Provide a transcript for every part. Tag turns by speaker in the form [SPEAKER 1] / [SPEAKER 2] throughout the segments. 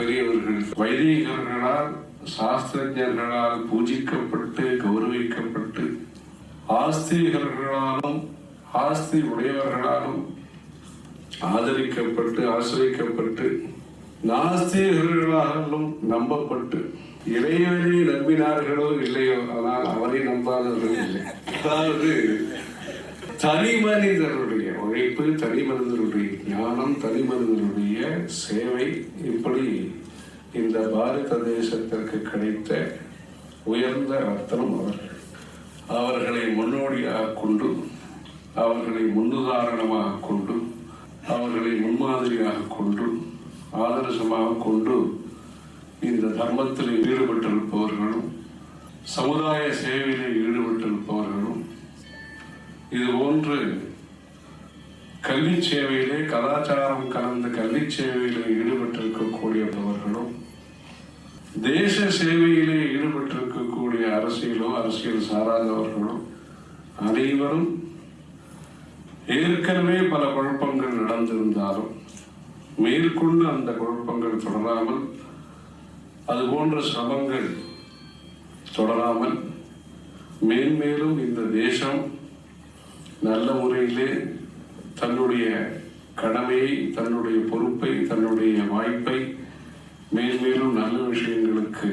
[SPEAKER 1] பெரியவர்கள் வைதிகர்களால் சாஸ்திரஞர்களால் பூஜிக்கப்பட்டு கௌரவிக்கப்பட்டு ஆஸ்திகர்களாலும் ஆஸ்தி உடையவர்களாலும் ஆதரிக்கப்பட்டு ஆசிரிக்கப்பட்டு நாஸ்திகர்களாலும் நம்பப்பட்டு இறைவனை நம்பினார்களோ இல்லையோ, ஆனால் அவரை நம்பாதவர்கள் இல்லை. அதாவது தனி மனிதனுடைய உழைப்பு, தனி மனிதனுடைய ஞானம், தனி மனிதனுடைய சேவை, இப்படி இந்த பாரத தேசத்திற்கு கிடைத்த உயர்ந்த ரத்தனம் அவர்கள். அவர்களை முன்னோடியாக கொண்டு, அவர்களை முன்னுதாரணமாக கொண்டு, அவர்களை முன்மாதிரியாக கொண்டு, ஆதர்சமாக கொண்டு இந்த தர்மத்தில் ஈடுபட்டிருப்பவர்களும் சமுதாய சேவையில் ஈடுபட்டிருப்பவர்களும் இதுபோன்று கல்வி சேவையிலே கலாச்சாரம் கலந்த கல்வி சேவையிலே ஈடுபட்டிருக்கக்கூடியவர்களும் தேச சேவையிலே ஈடுபட்டிருக்கக்கூடிய அரசியல் சாராதவர்களும் அனைவரும் ஏற்கனவே பல குழப்பங்கள் நடந்திருந்தாலும் மேற்கொண்டு அந்த குழப்பங்கள் தொடராமல், அதுபோன்ற சிரமங்கள் தொடராமல் மேன்மேலும் இந்த தேசம் நல்ல முறையிலே தன்னுடைய கடமையை, தன்னுடைய பொறுப்பை, தன்னுடைய வாய்ப்பை மேன்மேலும் நல்ல விஷயங்களுக்கு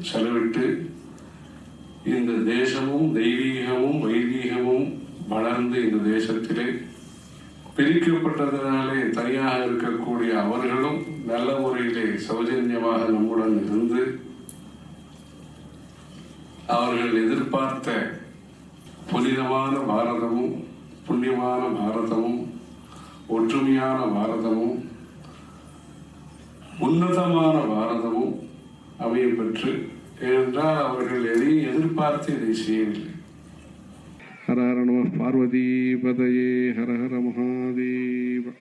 [SPEAKER 1] செலவிட்டு இந்த தேசமும் தெய்வீகமும் வைதீகமும் வளர்ந்து இந்த தேசத்திலே பிரிக்கப்பட்டதனாலே தனியாக இருக்கக்கூடிய அவர்களும் நல்ல முறையிலே சௌஜன்யமாக நம்முடன் இருந்து அவர்கள் எதிர்பார்த்த புனிதமான பாரதமும் புண்ணியமான பாரதமும் ஒற்றுமையான பாரதமும் உன்னதமான பாரதமும் அமைய பெற்று, ஏனென்றால் அவர்கள் எதையும் எதிர்பார்த்து இதை செய்யவில்லை. ஹர ஹர நம பார்வதி பதையே, ஹர ஹர மகாதேவ.